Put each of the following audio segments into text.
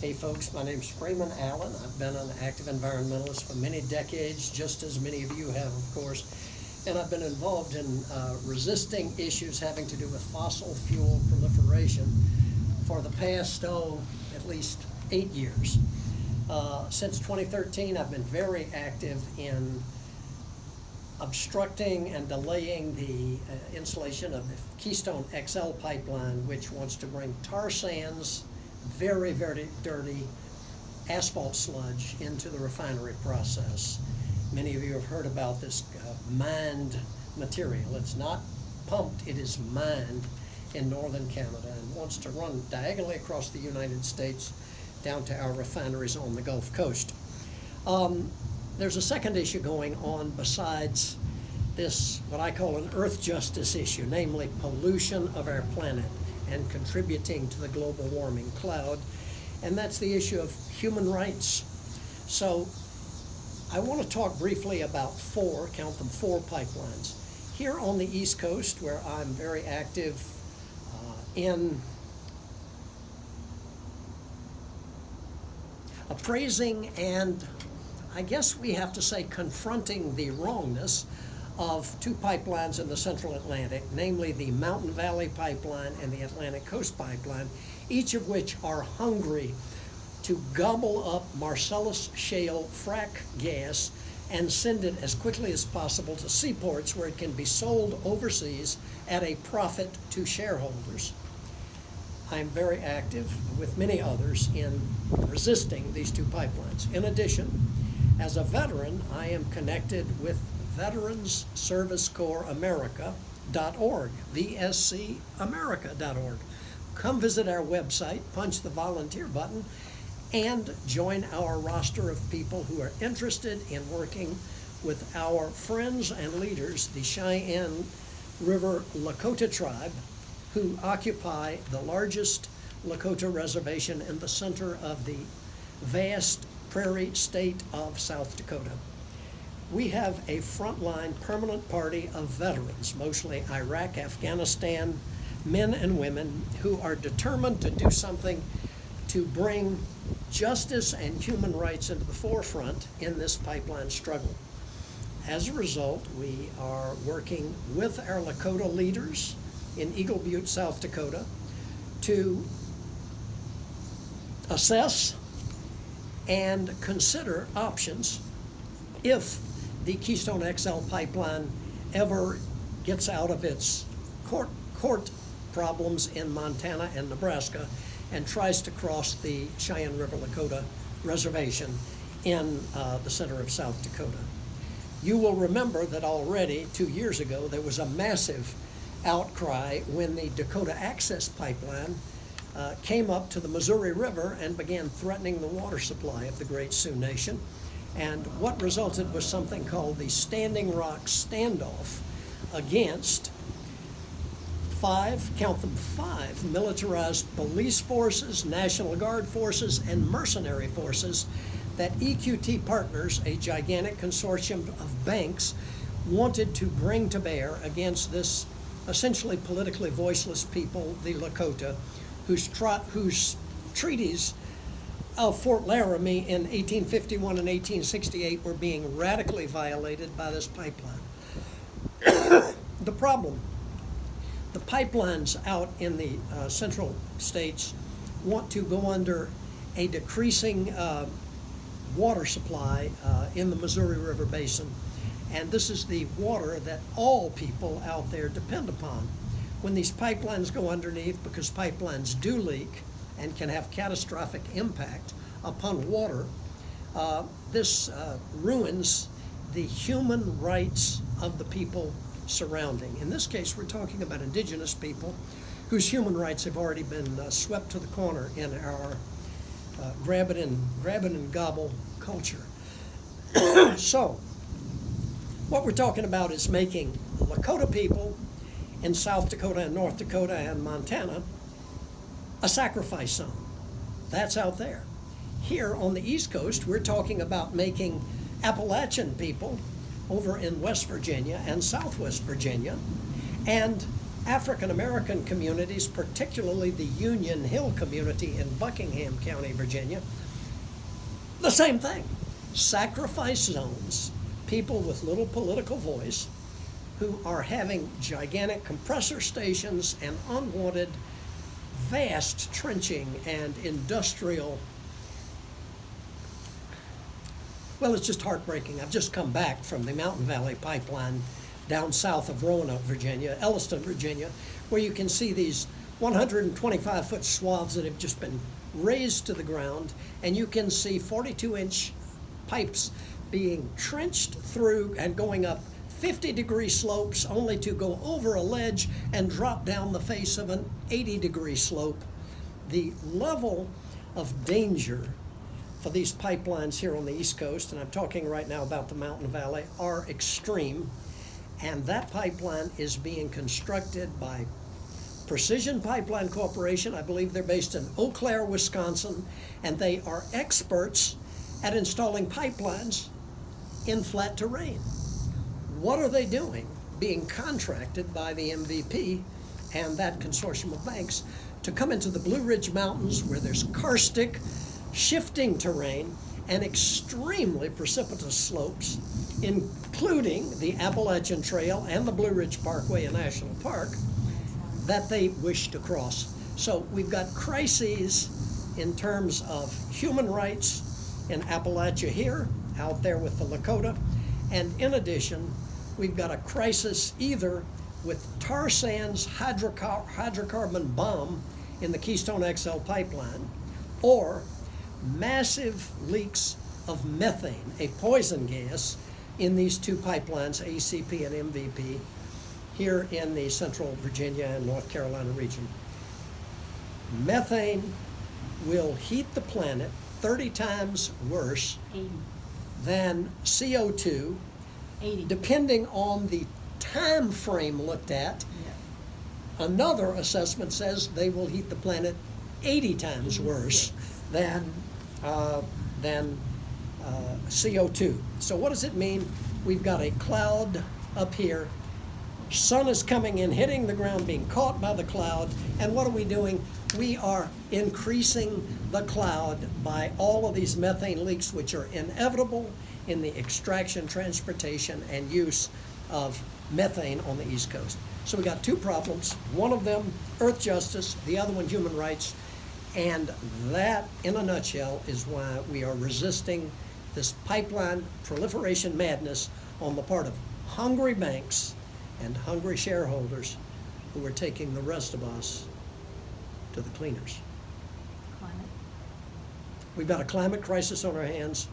Hey folks, my name's Freeman Allen. I've been an active environmentalist for many decades, just as many of you have, of course. And I've been involved in resisting issues having to do with fossil fuel proliferation for the past, at least 8 years. Since 2013, I've been very active in obstructing and delaying the installation of the Keystone XL pipeline, which wants to bring tar sands, very, very dirty asphalt sludge into the refinery process. Many of you have heard about this mined material. It's not pumped, it is mined in northern Canada and wants to run diagonally across the United States down to our refineries on the Gulf Coast. There's a second issue going on besides this, what I call an earth justice issue, namely pollution of our planet and contributing to the global warming cloud, and that's the issue of human rights. So I want to talk briefly about four pipelines. Here on the East Coast, where I'm very active in appraising and I guess we have to say confronting the wrongness of two pipelines in the Central Atlantic, namely the Mountain Valley Pipeline and the Atlantic Coast Pipeline, each of which are hungry to gobble up Marcellus Shale frack gas and send it as quickly as possible to seaports where it can be sold overseas at a profit to shareholders. I'm very active with many others in resisting these two pipelines. In addition, as a veteran, I am connected with Veterans Service Corps America.org, VSCAmerica.org. Come visit our website, punch the volunteer button, and join our roster of people who are interested in working with our friends and leaders, the Cheyenne River Lakota Tribe, who occupy the largest Lakota reservation in the center of the vast prairie state of South Dakota. We have a frontline permanent party of veterans, mostly Iraq, Afghanistan, men and women who are determined to do something to bring justice and human rights into the forefront in this pipeline struggle. As a result, we are working with our Lakota leaders in Eagle Butte, South Dakota, to assess and consider options if the Keystone XL pipeline ever gets out of its court problems in Montana and Nebraska and tries to cross the Cheyenne River Lakota reservation in the center of South Dakota. You will remember that already 2 years ago there was a massive outcry when the Dakota Access Pipeline came up to the Missouri River and began threatening the water supply of the Great Sioux Nation. And what resulted was something called the Standing Rock Standoff against five militarized police forces, National Guard forces, and mercenary forces that EQT Partners, a gigantic consortium of banks, wanted to bring to bear against this essentially politically voiceless people, the Lakota, whose treaties of Fort Laramie in 1851 and 1868 were being radically violated by this pipeline. The problem, the pipelines out in the central states want to go under a decreasing water supply in the Missouri River Basin. And this is the water that all people out there depend upon. When these pipelines go underneath, because pipelines do leak and can have catastrophic impact upon water, this ruins the human rights of the people surrounding. In this case, we're talking about indigenous people whose human rights have already been swept to the corner in our grab it and gobble culture. So, what we're talking about is making Lakota people in South Dakota and North Dakota and Montana a sacrifice zone. That's out there. Here on the East Coast, we're talking about making Appalachian people over in West Virginia and Southwest Virginia and African American communities, particularly the Union Hill community in Buckingham County, Virginia, the same thing. Sacrifice zones, people with little political voice who are having gigantic compressor stations and unwanted vast trenching and industrial. Well, it's just heartbreaking. I've just come back from the Mountain Valley Pipeline down south of Roanoke, Virginia, Elliston, Virginia, where you can see these 125-foot swaths that have just been razed to the ground, and you can see 42-inch pipes being trenched through and going up 50-degree slopes only to go over a ledge and drop down the face of an 80-degree slope. The level of danger for these pipelines here on the East Coast, and I'm talking right now about the Mountain Valley, are extreme. And that pipeline is being constructed by Precision Pipeline Corporation. I believe they're based in Eau Claire, Wisconsin, and they are experts at installing pipelines in flat terrain. What are they doing? Being contracted by the MVP and that consortium of banks to come into the Blue Ridge Mountains where there's karstic, shifting terrain and extremely precipitous slopes, including the Appalachian Trail and the Blue Ridge Parkway, a national park, that they wish to cross. So we've got crises in terms of human rights in Appalachia here, out there with the Lakota, and in addition, we've got a crisis either with tar sands hydrocarbon bomb in the Keystone XL pipeline, or massive leaks of methane, a poison gas, in these two pipelines, ACP and MVP, here in the Central Virginia and North Carolina region. Methane will heat the planet 30 times worse 80. than CO2, 80. depending on the time frame looked at. Yeah. Another assessment says they will heat the planet 80 times worse than CO2. So what does it mean? We've got a cloud up here. Sun is coming in, hitting the ground, being caught by the cloud. And what are we doing? We are increasing the cloud by all of these methane leaks, which are inevitable in the extraction, transportation, and use of methane on the East Coast. So we got two problems. One of them, earth justice, the other one, human rights. And that, in a nutshell, is why we are resisting this pipeline proliferation madness on the part of hungry banks and hungry shareholders who are taking the rest of us to the cleaners. Climate. We've got a climate crisis on our hands,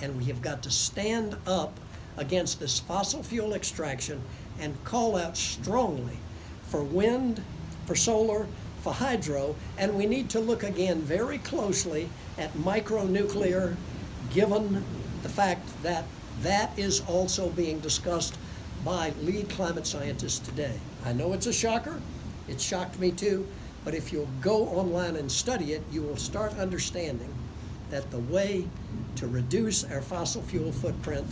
and we have got to stand up against this fossil fuel extraction and call out strongly for wind, for solar, for hydro, and we need to look again very closely at micronuclear, given the fact that that is also being discussed by lead climate scientists today. I know it's a shocker, it shocked me too, but if you'll go online and study it, you will start understanding that the way to reduce our fossil fuel footprint,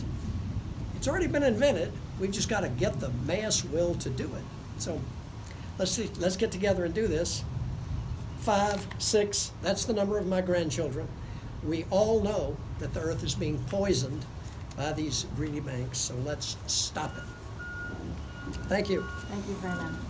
it's already been invented, we've just got to get the mass will to do it. So let's get together and do this. 5, 6, that's the number of my grandchildren. We all know that the earth is being poisoned by these greedy banks, so let's stop it. Thank you. Thank you, Freeman.